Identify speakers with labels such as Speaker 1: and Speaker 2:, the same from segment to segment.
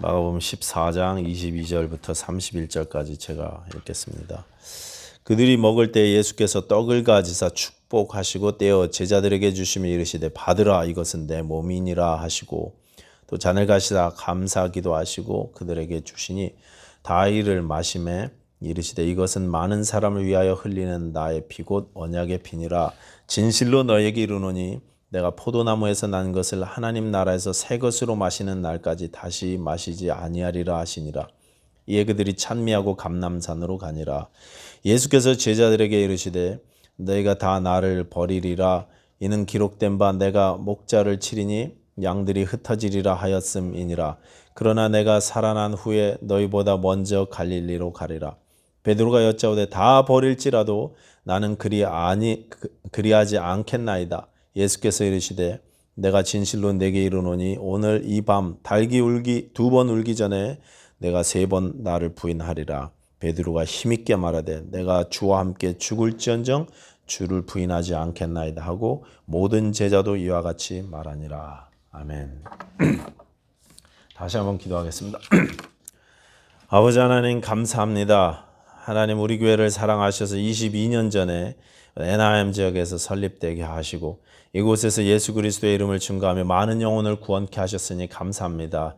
Speaker 1: 마가복음 14장 22절부터 31절까지 제가 읽겠습니다. 그들이 먹을 때 예수께서 떡을 가지사 축복하시고 떼어 제자들에게 주시며 이르시되 받으라 이것은 내 몸이니라 하시고 또 잔을 가시사 감사기도 하시고 그들에게 주시니 다 이를 마시매 이르시되 이것은 많은 사람을 위하여 흘리는 나의 피 곧 언약의 피니라. 진실로 너에게 이르노니 내가 포도나무에서 난 것을 하나님 나라에서 새 것으로 마시는 날까지 다시 마시지 아니하리라 하시니라. 이에 그들이 찬미하고 감람산으로 가니라. 예수께서 제자들에게 이르시되 너희가 다 나를 버리리라. 이는 기록된 바 내가 목자를 치리니 양들이 흩어지리라 하였음이니라. 그러나 내가 살아난 후에 너희보다 먼저 갈릴리로 가리라. 베드로가 여짜오되 다 버릴지라도 나는 그리하지 않겠나이다. 예수께서 이르시되 내가 진실로 내게 이르노니 오늘 이 밤 닭이 울기 2번 울기 전에 내가 3번 나를 부인하리라. 베드로가 힘있게 말하되 내가 주와 함께 죽을지언정 주를 부인하지 않겠나이다 하고 모든 제자도 이와 같이 말하니라. 아멘. 다시 한번 기도하겠습니다. 아버지 하나님 감사합니다. 하나님 우리 교회를 사랑하셔서 22년 전에 애나임 지역에서 설립되게 하시고 이곳에서 예수 그리스도의 이름을 증거하며 많은 영혼을 구원케 하셨으니 감사합니다.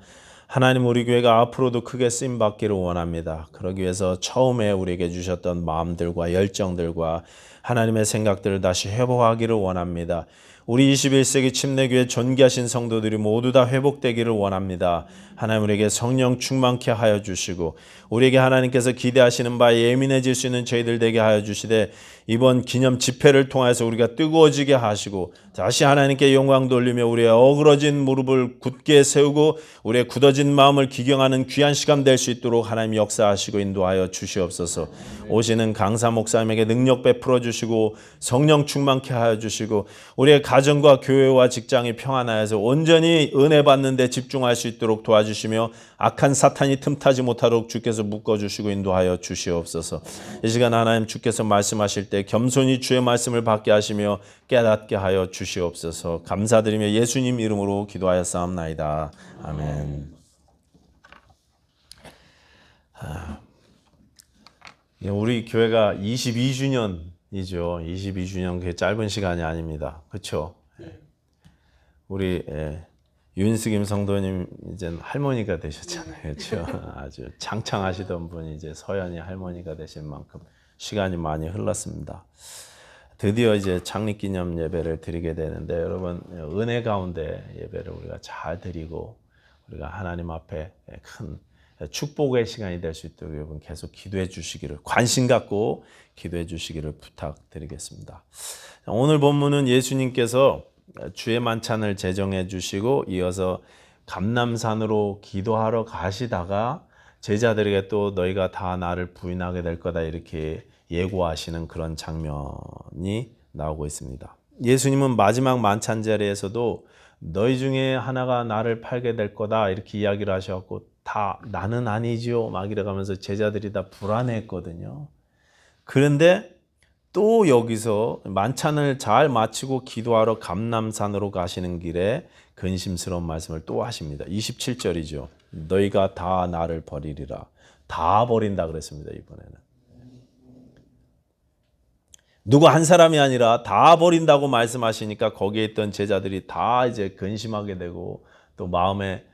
Speaker 1: 하나님 우리 교회가 앞으로도 크게 쓰임받기를 원합니다. 그러기 위해서 처음에 우리에게 주셨던 마음들과 열정들과 하나님의 생각들을 다시 회복하기를 원합니다. 우리 21세기 침례교회 존귀하신 성도들이 모두 다 회복되기를 원합니다. 하나님 우리에게 성령 충만케 하여 주시고 우리에게 하나님께서 기대하시는 바에 예민해질 수 있는 저희들 되게 하여 주시되 이번 기념 집회를 통해서 우리가 뜨거워지게 하시고 다시 하나님께 영광 돌리며 우리의 어그러진 무릎을 굳게 세우고 우리의 굳어진 마음을 기경하는 귀한 시간 될 수 있도록 하나님 역사하시고 인도하여 주시옵소서. 오시는 강사 목사님에게 능력 베풀어 주시고 성령 충만케 하여 주시고 우리의 가정과 교회와 직장이 평안하여서 온전히 은혜 받는 데 집중할 수 있도록 도와주시며 악한 사탄이 틈타지 못하도록 주께서 묶어주시고 인도하여 주시옵소서. 이 시간 하나님 주께서 말씀하실 때 겸손히 주의 말씀을 받게 하시며 깨닫게 하여 주시옵소서. 감사드리며 예수님 이름으로 기도하였사옵나이다. 아멘. 우리 교회가 22주년이죠. 22주년 그게 짧은 시간이 아닙니다. 그렇죠? 우리 윤수김 성도님 이제 할머니가 되셨잖아요. 그렇죠? 아주 창창하시던 분이 이제 서연이 할머니가 되신 만큼 시간이 많이 흘렀습니다. 드디어 이제 창립기념 예배를 드리게 되는데 여러분 은혜 가운데 예배를 우리가 잘 드리고 우리가 하나님 앞에 큰 축복의 시간이 될 수 있도록 여러분 계속 기도해 주시기를 관심 갖고 기도해 주시기를 부탁드리겠습니다. 오늘 본문은 예수님께서 주의 만찬을 제정해 주시고 이어서 감람산으로 기도하러 가시다가 제자들에게 또 너희가 다 나를 부인하게 될 거다 이렇게 예고하시는 그런 장면이 나오고 있습니다. 예수님은 마지막 만찬 자리에서도 너희 중에 하나가 나를 팔게 될 거다 이렇게 이야기를 하셨고 다 나는 아니지요 막 이래가면서 제자들이 다 불안해했거든요. 그런데 또 여기서 만찬을 잘 마치고 기도하러 감람산으로 가시는 길에 근심스러운 말씀을 또 하십니다. 27절이죠. 너희가 다 나를 버리리라. 다 버린다 그랬습니다. 이번에는. 누구 한 사람이 아니라 다 버린다고 말씀하시니까 거기에 있던 제자들이 다 이제 근심하게 되고 또 마음에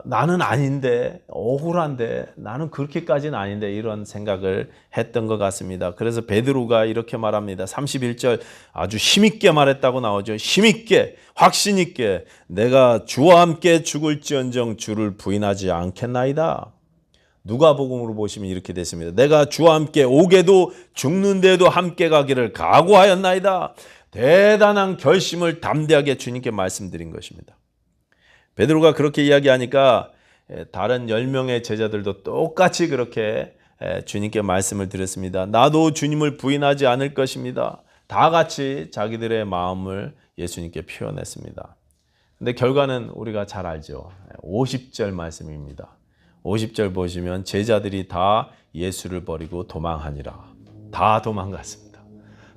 Speaker 1: 나는 아닌데 억울한데 나는 그렇게까지는 아닌데 이런 생각을 했던 것 같습니다. 그래서 베드로가 이렇게 말합니다. 31절 아주 힘있게 말했다고 나오죠. 힘있게 확신 있게 내가 주와 함께 죽을지언정 주를 부인하지 않겠나이다. 누가복음으로 보시면 이렇게 됐습니다. 내가 주와 함께 오게도 죽는데도 함께 가기를 각오하였나이다. 대단한 결심을 담대하게 주님께 말씀드린 것입니다. 베드로가 그렇게 이야기하니까 다른 10명의 제자들도 똑같이 그렇게 주님께 말씀을 드렸습니다. 나도 주님을 부인하지 않을 것입니다. 다 같이 자기들의 마음을 예수님께 표현했습니다. 근데 결과는 우리가 잘 알죠. 50절 말씀입니다. 50절 보시면 제자들이 다 예수를 버리고 도망하니라. 다 도망갔습니다.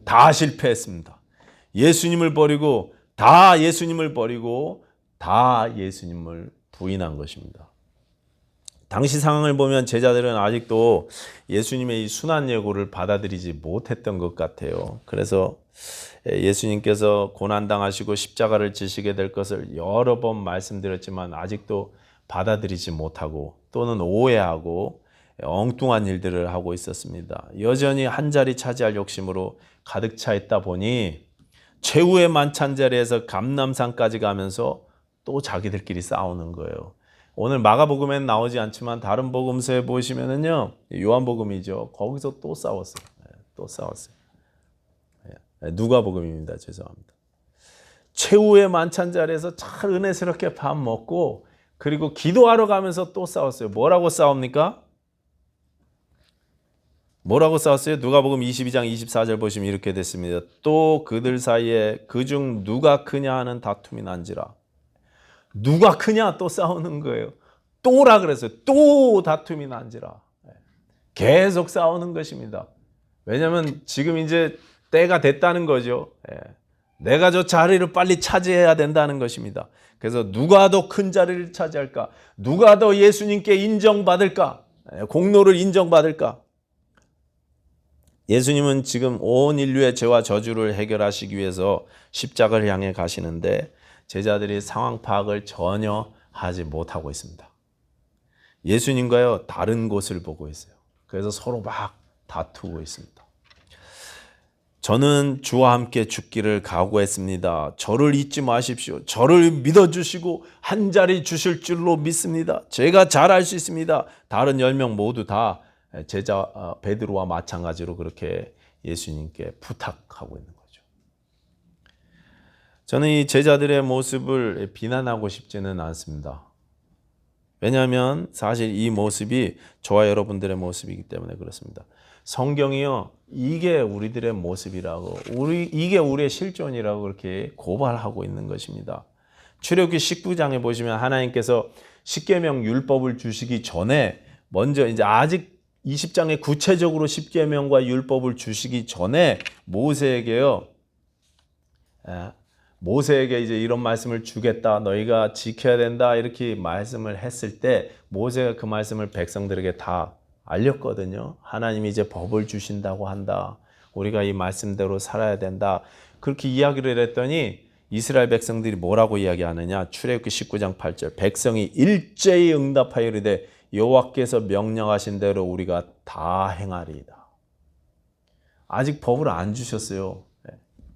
Speaker 1: 다 실패했습니다. 예수님을 버리고 다 예수님을 부인한 것입니다. 당시 상황을 보면 제자들은 아직도 예수님의 이 순환 예고를 받아들이지 못했던 것 같아요. 그래서 예수님께서 고난당하시고 십자가를 지시게 될 것을 여러 번 말씀드렸지만 아직도 받아들이지 못하고 또는 오해하고 엉뚱한 일들을 하고 있었습니다. 여전히 한 자리 차지할 욕심으로 가득 차 있다 보니 최후의 만찬 자리에서 감람산까지 가면서 또 자기들끼리 싸우는 거예요. 오늘 마가복음에는 나오지 않지만 다른 복음서에 보시면은요, 요한복음이죠. 거기서 또 싸웠어요. 또 싸웠어요. 누가복음입니다. 죄송합니다. 최후의 만찬 자리에서 잘 은혜스럽게 밥 먹고 그리고 기도하러 가면서 또 싸웠어요. 뭐라고 싸웁니까? 뭐라고 싸웠어요? 누가복음 22장 24절 보시면 이렇게 됐습니다. 또 그들 사이에 그중 누가 크냐 하는 다툼이 난지라. 누가 크냐 또 싸우는 거예요. 또라 그랬어요. 또 다툼이 난지라. 계속 싸우는 것입니다. 왜냐하면 지금 이제 때가 됐다는 거죠. 내가 저 자리를 빨리 차지해야 된다는 것입니다. 그래서 누가 더 큰 자리를 차지할까? 누가 더 예수님께 인정받을까? 공로를 인정받을까? 예수님은 지금 온 인류의 죄와 저주를 해결하시기 위해서 십자가를 향해 가시는데 제자들이 상황 파악을 전혀 하지 못하고 있습니다. 예수님과요 다른 곳을 보고 있어요. 그래서 서로 막 다투고 있습니다. 저는 주와 함께 죽기를 각오했습니다. 저를 잊지 마십시오. 저를 믿어주시고 한 자리 주실 줄로 믿습니다. 제가 잘할 수 있습니다. 다른 10명 모두 다 제자 베드로와 마찬가지로 그렇게 예수님께 부탁하고 있는 거죠. 저는 이 제자들의 모습을 비난하고 싶지는 않습니다. 왜냐하면 사실 이 모습이 저와 여러분들의 모습이기 때문에 그렇습니다. 성경이요, 이게 우리들의 모습이라고, 이게 우리의 실존이라고 그렇게 고발하고 있는 것입니다. 출애굽기 19장에 보시면 하나님께서 십계명 율법을 주시기 전에 먼저 이제 아직 20장에 구체적으로 십계명과 율법을 주시기 전에 모세에게 이제 이런 말씀을 주겠다, 너희가 지켜야 된다 이렇게 말씀을 했을 때 모세가 그 말씀을 백성들에게 다 알렸거든요. 하나님이 이제 법을 주신다고 한다. 우리가 이 말씀대로 살아야 된다. 그렇게 이야기를 했더니 이스라엘 백성들이 뭐라고 이야기하느냐? 출애굽기 19장 8절. 백성이 일제히 응답하여 이르되 여호와께서 명령하신 대로 우리가 다 행하리이다. 아직 법을 안 주셨어요.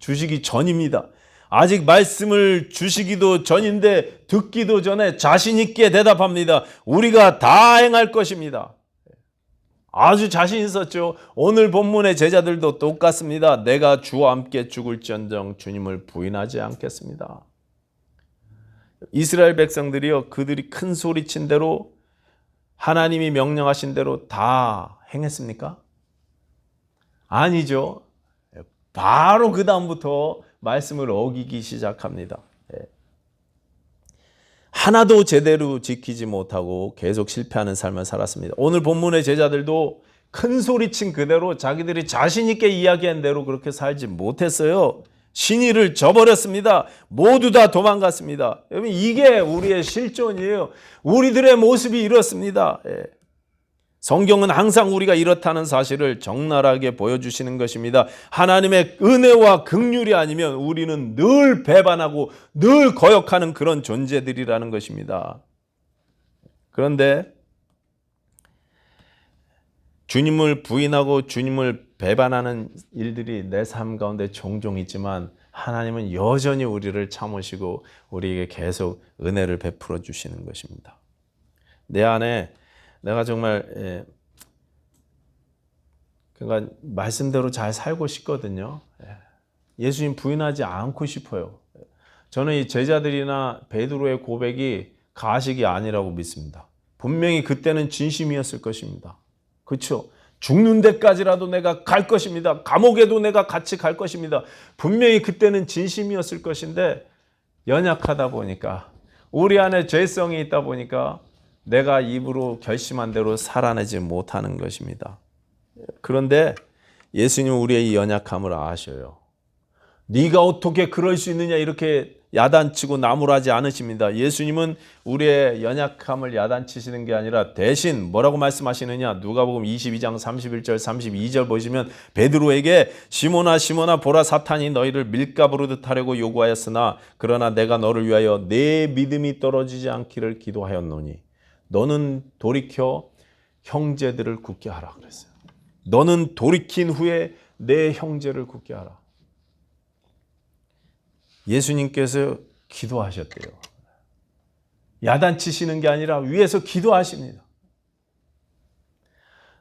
Speaker 1: 주시기 전입니다. 아직 말씀을 주시기도 전인데 듣기도 전에 자신 있게 대답합니다. 우리가 다 행할 것입니다. 아주 자신 있었죠. 오늘 본문의 제자들도 똑같습니다. 내가 주와 함께 죽을지언정 주님을 부인하지 않겠습니다. 이스라엘 백성들이요, 그들이 큰 소리친 대로 하나님이 명령하신 대로 다 행했습니까? 아니죠. 바로 그 다음부터 말씀을 어기기 시작합니다. 하나도 제대로 지키지 못하고 계속 실패하는 삶을 살았습니다. 오늘 본문의 제자들도 큰 소리친 그대로 자기들이 자신 있게 이야기한 대로 그렇게 살지 못했어요. 신의를 저버렸습니다. 모두 다 도망갔습니다. 여러분, 이게 우리의 실존이에요. 우리들의 모습이 이렇습니다. 성경은 항상 우리가 이렇다는 사실을 적나라하게 보여주시는 것입니다. 하나님의 은혜와 긍휼이 아니면 우리는 늘 배반하고 늘 거역하는 그런 존재들이라는 것입니다. 그런데 주님을 부인하고 주님을 배반하는 일들이 내 삶 가운데 종종 있지만 하나님은 여전히 우리를 참으시고 우리에게 계속 은혜를 베풀어 주시는 것입니다. 내 안에 내가 정말 그러니까 말씀대로 잘 살고 싶거든요. 예수님 부인하지 않고 싶어요. 저는 이 제자들이나 베드로의 고백이 가식이 아니라고 믿습니다. 분명히 그때는 진심이었을 것입니다. 그렇죠? 죽는 데까지라도 내가 갈 것입니다. 감옥에도 내가 같이 갈 것입니다. 분명히 그때는 진심이었을 것인데 연약하다 보니까 우리 안에 죄성이 있다 보니까 내가 입으로 결심한 대로 살아내지 못하는 것입니다. 그런데 예수님은 우리의 이 연약함을 아셔요. 네가 어떻게 그럴 수 있느냐 이렇게 야단치고 나무라지 않으십니다. 예수님은 우리의 연약함을 야단치시는 게 아니라 대신 뭐라고 말씀하시느냐? 누가복음 22장 31절 32절 보시면 베드로에게 시몬아 시몬아 보라 사탄이 너희를 밀가부르듯 하려고 요구하였으나 그러나 내가 너를 위하여 내 믿음이 떨어지지 않기를 기도하였노니 너는 돌이켜 형제들을 굳게 하라 그랬어요. 너는 돌이킨 후에 내 형제를 굳게 하라. 예수님께서 기도하셨대요. 야단치시는 게 아니라 위에서 기도하십니다.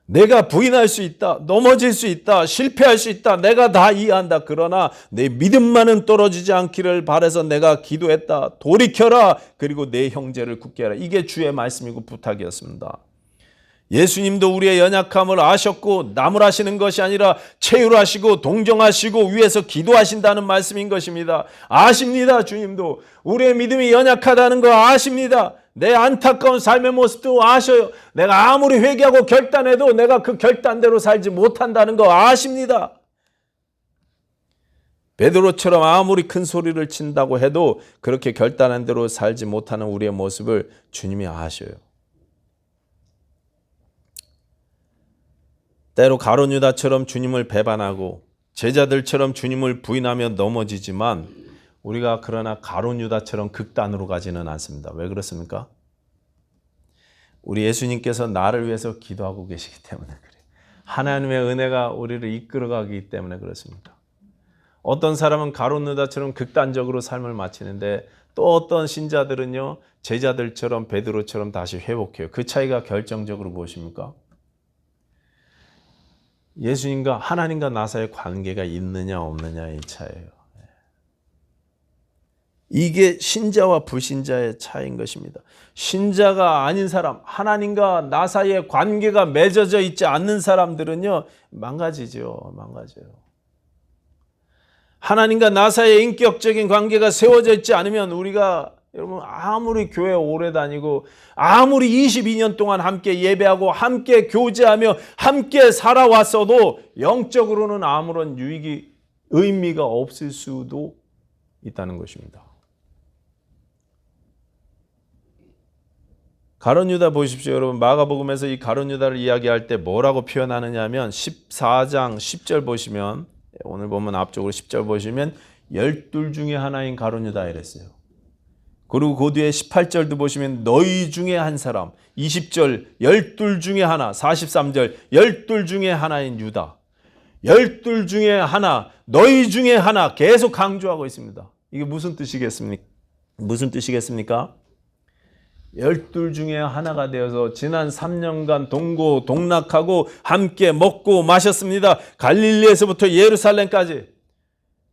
Speaker 1: 내가 부인할 수 있다. 넘어질 수 있다. 실패할 수 있다. 내가 다 이해한다. 그러나 내 믿음만은 떨어지지 않기를 바라서 내가 기도했다. 돌이켜라. 그리고 내 형제를 굳게 하라. 이게 주의 말씀이고 부탁이었습니다. 예수님도 우리의 연약함을 아셨고 나무라시는 것이 아니라 체휼하시고 동정하시고 위에서 기도하신다는 말씀인 것입니다. 아십니다. 주님도 우리의 믿음이 연약하다는 거 아십니다. 내 안타까운 삶의 모습도 아셔요. 내가 아무리 회개하고 결단해도 내가 그 결단대로 살지 못한다는 거 아십니다. 베드로처럼 아무리 큰 소리를 친다고 해도 그렇게 결단한 대로 살지 못하는 우리의 모습을 주님이 아셔요. 때로 가룟 유다처럼 주님을 배반하고 제자들처럼 주님을 부인하며 넘어지지만 우리가 그러나 가룟 유다처럼 극단으로 가지는 않습니다. 왜 그렇습니까? 우리 예수님께서 나를 위해서 기도하고 계시기 때문에 그래요. 하나님의 은혜가 우리를 이끌어가기 때문에 그렇습니다. 어떤 사람은 가룟 유다처럼 극단적으로 삶을 마치는데 또 어떤 신자들은요 제자들처럼 베드로처럼 다시 회복해요. 그 차이가 결정적으로 무엇입니까? 예수님과 하나님과 나 사이의 관계가 있느냐 없느냐의 차이예요. 이게 신자와 불신자의 차이인 것입니다. 신자가 아닌 사람, 하나님과 나 사이의 관계가 맺어져 있지 않는 사람들은요 망가지죠. 망가져요. 하나님과 나 사이의 인격적인 관계가 세워져 있지 않으면 우리가 여러분 아무리 교회 오래 다니고 아무리 22년 동안 함께 예배하고 함께 교제하며 함께 살아왔어도 영적으로는 아무런 유익이 의미가 없을 수도 있다는 것입니다. 가룟 유다 보십시오. 여러분 마가복음에서 이 가룟 유다를 이야기할 때 뭐라고 표현하느냐 하면 14장 10절 보시면 오늘 보면 앞쪽으로 10절 보시면 12 중에 하나인 가룟 유다 이랬어요. 그리고 그 뒤에 18절도 보시면 너희 중에 한 사람, 20절 12 중에 하나, 43절 12 중에 하나인 유다. 12 중에 하나, 너희 중에 하나 계속 강조하고 있습니다. 이게 무슨 뜻이겠습니까? 무슨 뜻이겠습니까? 12 중에 하나가 되어서 지난 3년간 동고동락하고 함께 먹고 마셨습니다. 갈릴리에서부터 예루살렘까지.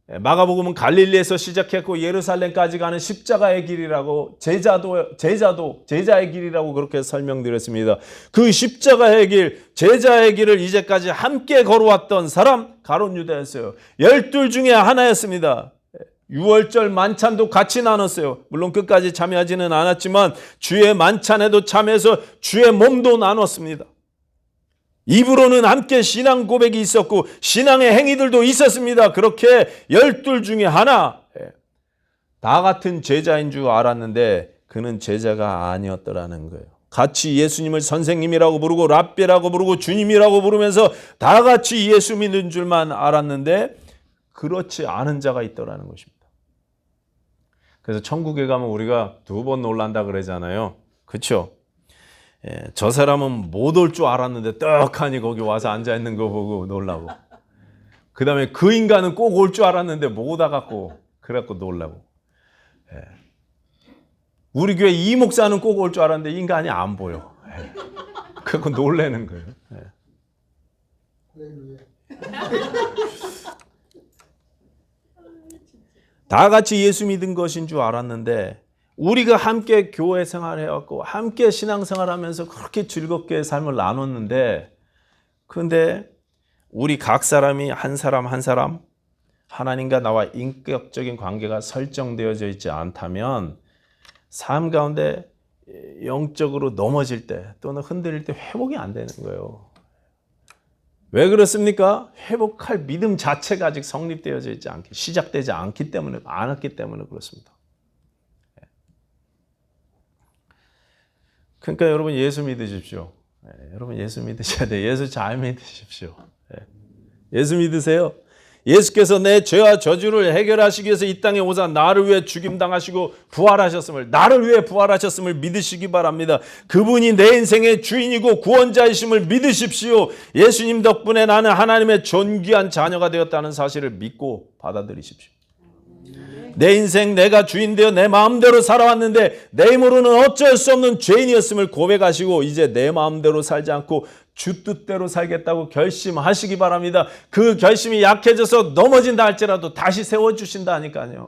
Speaker 1: 마가복음은 갈릴리에서 시작했고 예루살렘까지 가는 십자가의 길이라고 제자의 길이라고 그렇게 설명드렸습니다. 그 십자가의 길, 제자의 길을 이제까지 함께 걸어왔던 사람 가룟 유다였어요. 12 중에 하나였습니다. 6월절 만찬도 같이 나눴어요. 물론 끝까지 참여하지는 않았지만 주의 만찬에도 참여해서 주의 몸도 나눴습니다. 입으로는 함께 신앙 고백이 있었고 신앙의 행위들도 있었습니다. 그렇게 12 중에 하나 다 같은 제자인 줄 알았는데 그는 제자가 아니었더라는 거예요. 같이 예수님을 선생님이라고 부르고 랍비라고 부르고 주님이라고 부르면서 다 같이 예수 믿는 줄만 알았는데 그렇지 않은 자가 있더라는 것입니다. 그래서 천국에 가면 우리가 2번 놀란다 그러잖아요. 그렇죠? 저 사람은 못 올 줄 알았는데 떡하니 거기 와서 앉아있는 거 보고 놀라고 그 다음에 그 인간은 꼭 올 줄 알았는데 못 와갖고 그래갖고 놀라고 우리 교회 이 목사는 꼭 올 줄 알았는데 인간이 안 보여 그래갖고 놀라는 거예요. 다 같이 예수 믿은 것인 줄 알았는데 우리가 함께 교회 생활해왔고 함께 신앙생활하면서 그렇게 즐겁게 삶을 나눴는데 그런데 우리 각 사람이 한 사람 한 사람 하나님과 나와 인격적인 관계가 설정되어져 있지 않다면 삶 가운데 영적으로 넘어질 때 또는 흔들릴 때 회복이 안 되는 거예요. 왜 그렇습니까? 회복할 믿음 자체가 아직 성립되어져 있지 않기 시작되지 않기 때문에 그렇습니다. 그러니까 여러분 예수 믿으십시오. 여러분 예수 믿으셔야 돼요. 예수 잘 믿으십시오. 예수 믿으세요. 예수께서 내 죄와 저주를 해결하시기 위해서 이 땅에 오사 나를 위해 죽임당하시고 부활하셨음을, 나를 위해 부활하셨음을 믿으시기 바랍니다. 그분이 내 인생의 주인이고 구원자이심을 믿으십시오. 예수님 덕분에 나는 하나님의 존귀한 자녀가 되었다는 사실을 믿고 받아들이십시오. 내 인생 내가 주인 되어 내 마음대로 살아왔는데 내 힘으로는 어쩔 수 없는 죄인이었음을 고백하시고 이제 내 마음대로 살지 않고 주 뜻대로 살겠다고 결심하시기 바랍니다. 그 결심이 약해져서 넘어진다 할지라도 다시 세워주신다니까요.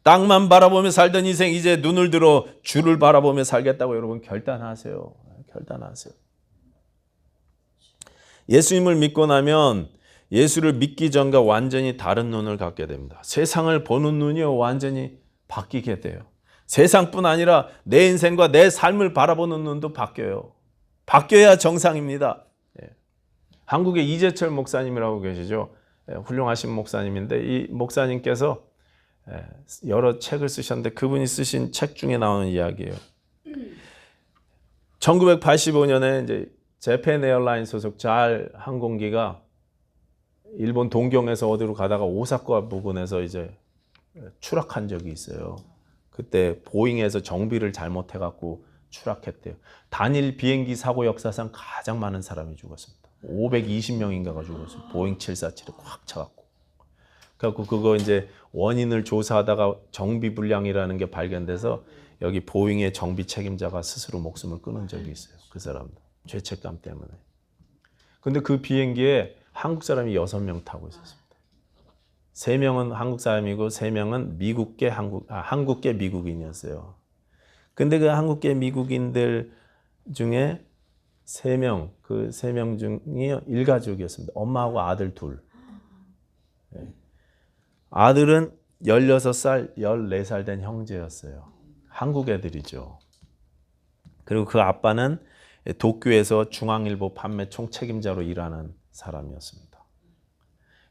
Speaker 1: 땅만 바라보며 살던 인생 이제 눈을 들어 주를 바라보며 살겠다고 여러분 결단하세요. 결단하세요. 예수님을 믿고 나면 예수를 믿기 전과 완전히 다른 눈을 갖게 됩니다. 세상을 보는 눈이요 완전히 바뀌게 돼요. 세상뿐 아니라 내 인생과 내 삶을 바라보는 눈도 바뀌어요. 바뀌어야 정상입니다. 한국에 이재철 목사님이라고 계시죠. 훌륭하신 목사님인데 이 목사님께서 여러 책을 쓰셨는데 그분이 쓰신 책 중에 나오는 이야기예요. 1985년에 이제 재팬 에어라인 소속 잘 항공기가 일본 동경에서 어디로 가다가 오사카 부근에서 이제 추락한 적이 있어요. 그때 보잉에서 정비를 잘못해갖고 추락했대요. 단일 비행기 사고 역사상 가장 많은 사람이 죽었습니다. 520명인가가 죽었어요. 보잉 747에 꽉 차갖고. 그래갖고 그거 이제 원인을 조사하다가 정비 불량이라는 게 발견돼서 여기 보잉의 정비 책임자가 스스로 목숨을 끊은 적이 있어요. 그 사람도 죄책감 때문에. 근데 그 비행기에 한국 사람이 6명 타고 있었습니다. 3명은 한국 사람이고 3명은 한국계 미국인이었어요. 근데 그 한국계 미국인들 중에 3명, 그 3명 중에 일가족이었습니다. 엄마하고 아들 둘. 아들은 16살, 14살 된 형제였어요. 한국 애들이죠. 그리고 그 아빠는 도쿄에서 중앙일보 판매 총책임자로 일하는 사람이었습니다.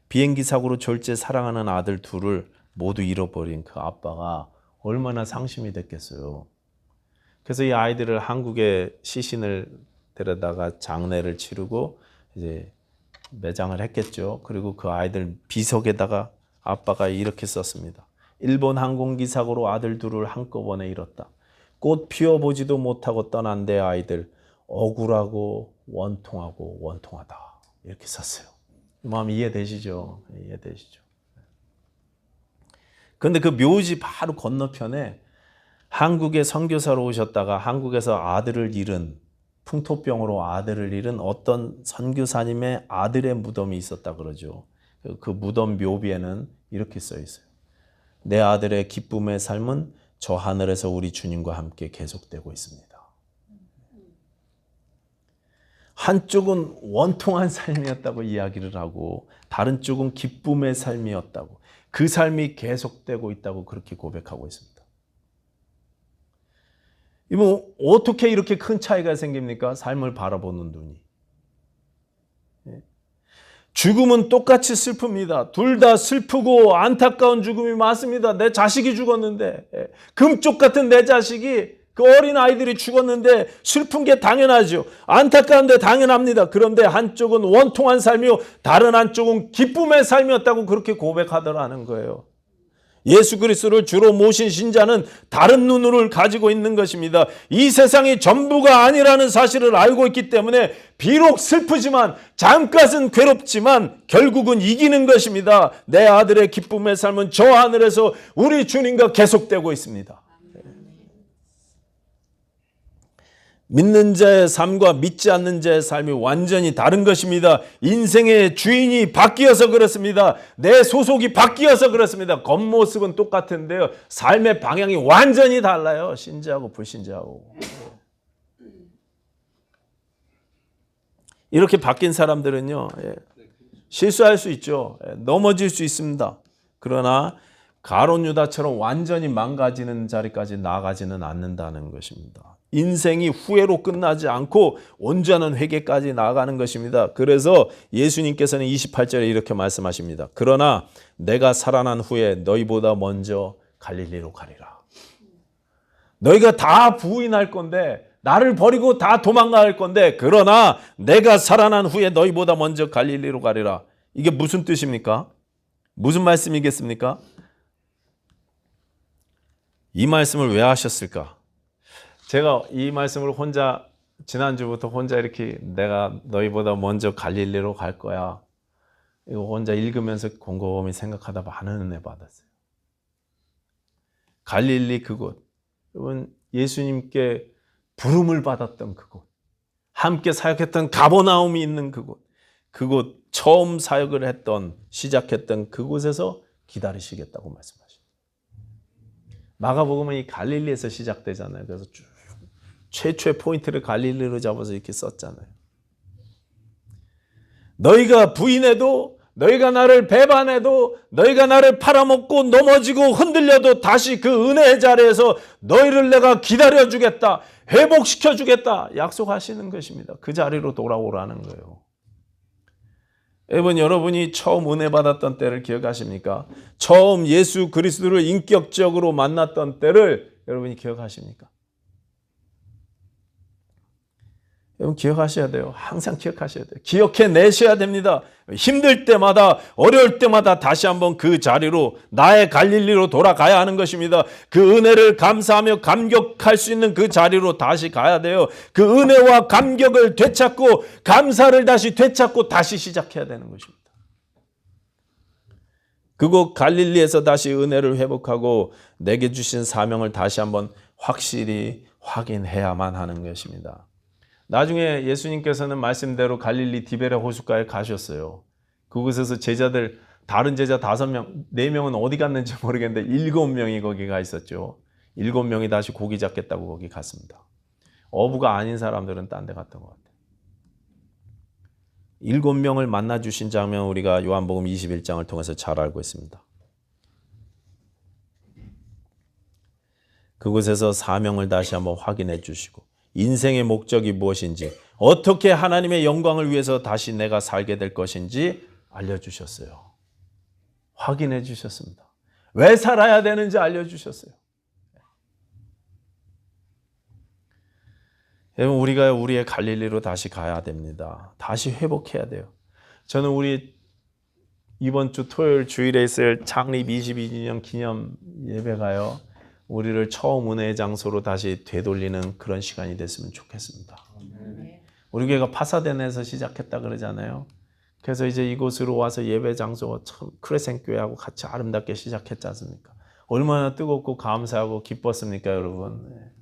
Speaker 1: 비행기 사고로 졸제 사랑하는 아들 둘을 모두 잃어버린 그 아빠가 얼마나 상심이 됐겠어요. 그래서 이 아이들을 한국에 시신을 데려다가 장례를 치르고 이제 매장을 했겠죠. 그리고 그 아이들 비석에다가 아빠가 이렇게 썼습니다. 일본 항공기 사고로 아들 둘을 한꺼번에 잃었다. 꽃 피워보지도 못하고 떠난 내 아이들 억울하고 원통하다. 이렇게 썼어요. 마음 이해되시죠? 이해되시죠? 그런데 그 묘지 바로 건너편에 한국에 선교사로 오셨다가 한국에서 아들을 잃은, 풍토병으로 아들을 잃은 어떤 선교사님의 아들의 무덤이 있었다 그러죠. 그 무덤 묘비에는 이렇게 써 있어요. 내 아들의 기쁨의 삶은 저 하늘에서 우리 주님과 함께 계속되고 있습니다. 한쪽은 원통한 삶이었다고 이야기를 하고 다른 쪽은 기쁨의 삶이었다고, 그 삶이 계속되고 있다고 그렇게 고백하고 있습니다. 이뭐 어떻게 이렇게 큰 차이가 생깁니까? 삶을 바라보는 눈이. 죽음은 똑같이 슬픕니다. 둘 다 슬프고 안타까운 죽음이 많습니다. 내 자식이 죽었는데, 금쪽 같은 내 자식이, 그 어린 아이들이 죽었는데 슬픈 게 당연하죠. 안타까운데 당연합니다. 그런데 한쪽은 원통한 삶이요, 다른 한쪽은 기쁨의 삶이었다고 그렇게 고백하더라는 거예요. 예수 그리스도를 주로 모신 신자는 다른 눈을 가지고 있는 것입니다. 이 세상이 전부가 아니라는 사실을 알고 있기 때문에 비록 슬프지만, 잠깐은 괴롭지만 결국은 이기는 것입니다. 내 아들의 기쁨의 삶은 저 하늘에서 우리 주님과 계속되고 있습니다. 믿는 자의 삶과 믿지 않는 자의 삶이 완전히 다른 것입니다. 인생의 주인이 바뀌어서 그렇습니다. 내 소속이 바뀌어서 그렇습니다. 겉모습은 똑같은데요, 삶의 방향이 완전히 달라요. 신자하고 불신자하고. 이렇게 바뀐 사람들은요, 실수할 수 있죠. 넘어질 수 있습니다. 그러나 가룟 유다처럼 완전히 망가지는 자리까지 나아가지는 않는다는 것입니다. 인생이 후회로 끝나지 않고 온전한 회개까지 나아가는 것입니다. 그래서 예수님께서는 28절에 이렇게 말씀하십니다. 그러나 내가 살아난 후에 너희보다 먼저 갈릴리로 가리라. 너희가 다 부인할 건데 나를 버리고 다 도망갈 건데 그러나 내가 살아난 후에 너희보다 먼저 갈릴리로 가리라. 이게 무슨 뜻입니까? 무슨 말씀이겠습니까? 이 말씀을 왜 하셨을까? 제가 이 말씀을 혼자 지난주부터 혼자 이렇게 내가 너희보다 먼저 갈릴리로 갈 거야. 이거 혼자 읽으면서 곰곰이 생각하다 많은 은혜 받았어요. 갈릴리 그곳, 여러분 예수님께 부름을 받았던 그곳, 함께 사역했던 가버나움이 있는 그곳 처음 사역을 했던 시작했던 그곳에서 기다리시겠다고 말씀하십니다. 마가복음은 이 갈릴리에서 시작되잖아요. 그래서 쭉 최초의 포인트를 갈릴리로 잡아서 이렇게 썼잖아요. 너희가 부인해도 너희가 나를 배반해도 너희가 나를 팔아먹고 넘어지고 흔들려도 다시 그 은혜의 자리에서 너희를 내가 기다려주겠다. 회복시켜주겠다. 약속하시는 것입니다. 그 자리로 돌아오라는 거예요. 여러분이 처음 은혜 받았던 때를 기억하십니까? 처음 예수 그리스도를 인격적으로 만났던 때를 여러분이 기억하십니까? 여러분 기억하셔야 돼요. 항상 기억하셔야 돼요. 기억해내셔야 됩니다. 힘들 때마다 어려울 때마다 다시 한번 그 자리로 나의 갈릴리로 돌아가야 하는 것입니다. 그 은혜를 감사하며 감격할 수 있는 그 자리로 다시 가야 돼요. 그 은혜와 감격을 되찾고 감사를 다시 되찾고 다시 시작해야 되는 것입니다. 그곳 갈릴리에서 다시 은혜를 회복하고 내게 주신 사명을 다시 한번 확실히 확인해야만 하는 것입니다. 나중에 예수님께서는 말씀대로 갈릴리 디베랴 호숫가에 가셨어요. 그곳에서 제자들 다른 제자 5명, 4명은 어디 갔는지 모르겠는데 7명이 거기 가 있었죠. 7명이 다시 고기 잡겠다고 거기 갔습니다. 어부가 아닌 사람들은 딴 데 갔던 것 같아요. 7명을 만나 주신 장면 우리가 요한복음 21장을 통해서 잘 알고 있습니다. 그곳에서 사명을 다시 한번 확인해 주시고 인생의 목적이 무엇인지 어떻게 하나님의 영광을 위해서 다시 내가 살게 될 것인지 알려주셨어요. 확인해 주셨습니다. 왜 살아야 되는지 알려주셨어요. 여러분 우리가 우리의 갈릴리로 다시 가야 됩니다. 다시 회복해야 돼요. 저는 우리 이번 주 토요일 주일에 있을 창립 22주년 기념 예배가요. 우리를 처음 은혜의 장소로 다시 되돌리는 그런 시간이 됐으면 좋겠습니다. 우리 교회가 파사데나에서 시작했다 그러잖아요. 그래서 이제 이곳으로 와서 예배 장소가 참 크레센 교회하고 같이 아름답게 시작했지 않습니까? 얼마나 뜨겁고 감사하고 기뻤습니까, 여러분?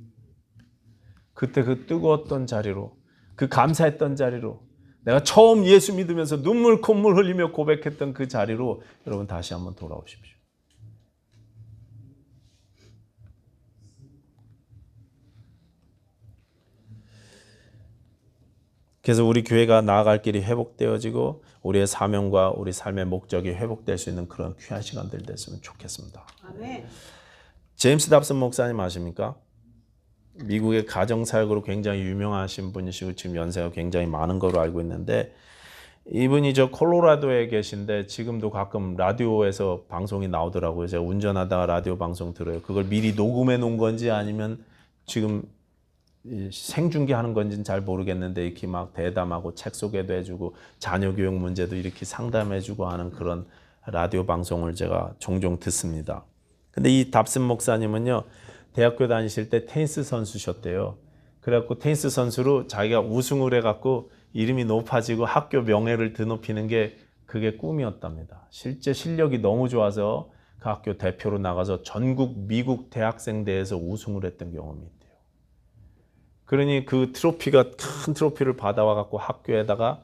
Speaker 1: 그때 그 뜨거웠던 자리로, 그 감사했던 자리로, 내가 처음 예수 믿으면서 눈물 콧물 흘리며 고백했던 그 자리로 여러분 다시 한번 돌아오십시오. 그래서 우리 교회가 나아갈 길이 회복되어지고 우리의 사명과 우리 삶의 목적이 회복될 수 있는 그런 귀한 시간들 됐으면 좋겠습니다. 아멘. 제임스 답슨 목사님 아십니까? 미국의 가정사역으로 굉장히 유명하신 분이시고 지금 연세가 굉장히 많은 걸로 알고 있는데 이분이 저 콜로라도에 계신데 지금도 가끔 라디오에서 방송이 나오더라고요. 제가 운전하다가 라디오 방송 들어요. 그걸 미리 녹음해 놓은 건지 아니면 지금 생중계하는 건지는 잘 모르겠는데 이렇게 막 대담하고 책 소개도 해주고 자녀 교육 문제도 이렇게 상담해주고 하는 그런 라디오 방송을 제가 종종 듣습니다. 근데 이 답슨 목사님은요 대학교 다니실 때 테니스 선수셨대요. 그래갖고 테니스 선수로 자기가 우승을 해갖고 이름이 높아지고 학교 명예를 드높이는 게 그게 꿈이었답니다. 실제 실력이 너무 좋아서 그 학교 대표로 나가서 전국 미국 대학생 대회에서 우승을 했던 경험이 있대요. 그러니 그 트로피가 큰 트로피를 받아와 갖고 학교에다가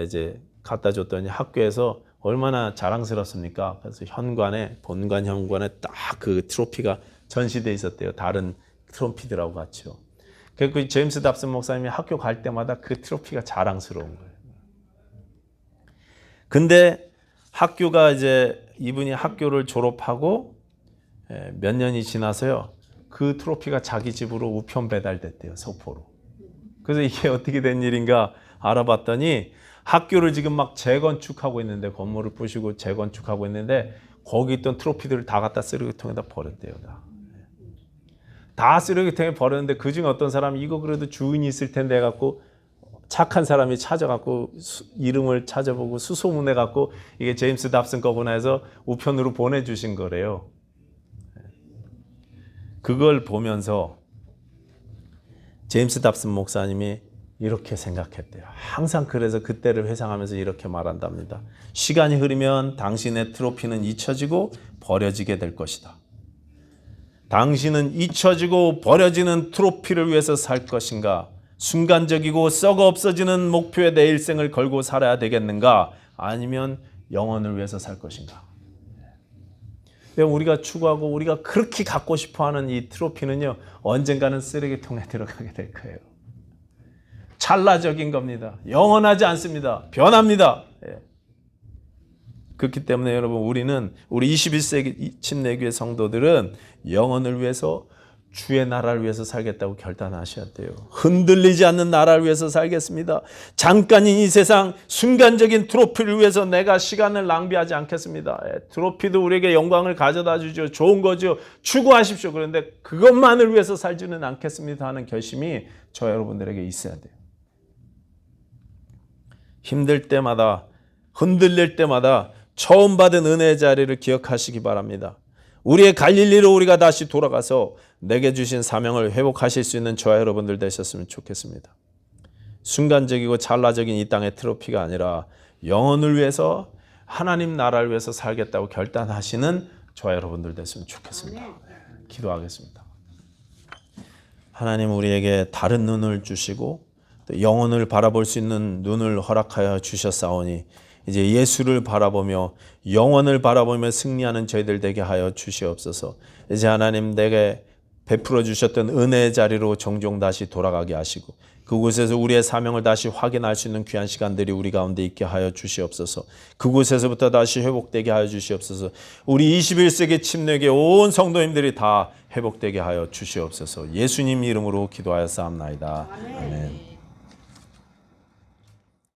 Speaker 1: 이제 갖다 줬더니 학교에서 얼마나 자랑스럽습니까? 그래서 현관에 본관 현관에 딱 그 트로피가 전시돼 있었대요. 다른 트로피들하고 같이요. 그 제임스 답슨 목사님이 학교 갈 때마다 그 트로피가 자랑스러운 거예요. 근데 학교가 이제 이분이 학교를 졸업하고 몇 년이 지나서요. 그 트로피가 자기 집으로 우편 배달됐대요. 서포로. 그래서 이게 어떻게 된 일인가 알아봤더니 학교를 지금 막 재건축하고 있는데 건물을 부시고 재건축하고 있는데 거기 있던 트로피들을 다 갖다 쓰레기통에다 버렸대요. 다. 다 쓰레기통에 버렸는데 그중에 어떤 사람이 이거 그래도 주인이 있을 텐데 해갖고 착한 사람이 찾아갖고 이름을 찾아보고 수소문해갖고 이게 제임스 답슨 거구나 해서 우편으로 보내주신 거래요. 그걸 보면서 제임스 답슨 목사님이 이렇게 생각했대요. 항상 그래서 그때를 회상하면서 이렇게 말한답니다. 시간이 흐르면 당신의 트로피는 잊혀지고 버려지게 될 것이다. 당신은 잊혀지고 버려지는 트로피를 위해서 살 것인가? 순간적이고 썩어 없어지는 목표에 내 일생을 걸고 살아야 되겠는가? 아니면 영혼을 위해서 살 것인가? 우리가 추구하고 우리가 그렇게 갖고 싶어하는 이 트로피는요, 언젠가는 쓰레기통에 들어가게 될 거예요. 찰나적인 겁니다. 영원하지 않습니다. 변합니다. 그렇기 때문에 여러분, 우리 21세기 침례교회 성도들은 영혼을 위해서, 주의 나라를 위해서 살겠다고 결단하셔야 돼요. 흔들리지 않는 나라를 위해서 살겠습니다. 잠깐인 이 세상 순간적인 트로피를 위해서 내가 시간을 낭비하지 않겠습니다. 트로피도 우리에게 영광을 가져다 주죠. 좋은 거죠. 추구하십시오. 그런데 그것만을 위해서 살지는 않겠습니다 하는 결심이 저 여러분들에게 있어야 돼요. 힘들 때마다, 흔들릴 때마다 처음 받은 은혜의 자리를 기억하시기 바랍니다. 우리의 갈릴리로 우리가 다시 돌아가서 내게 주신 사명을 회복하실 수 있는 저와 여러분들 되셨으면 좋겠습니다. 순간적이고 찰나적인 이 땅의 트로피가 아니라 영혼을 위해서, 하나님 나라를 위해서 살겠다고 결단하시는 저와 여러분들 됐으면 좋겠습니다. 기도하겠습니다. 하나님, 우리에게 다른 눈을 주시고 또 영혼을 바라볼 수 있는 눈을 허락하여 주셨사오니 이제 예수를 바라보며 영원을 바라보며 승리하는 저희들 되게 하여 주시옵소서. 이제 하나님, 내게 베풀어 주셨던 은혜의 자리로 종종 다시 돌아가게 하시고 그곳에서 우리의 사명을 다시 확인할 수 있는 귀한 시간들이 우리 가운데 있게 하여 주시옵소서. 그곳에서부터 다시 회복되게 하여 주시옵소서. 우리 21세기 침례교회 온 성도님들이 다 회복되게 하여 주시옵소서. 예수님 이름으로 기도하였사옵나이다. 아멘.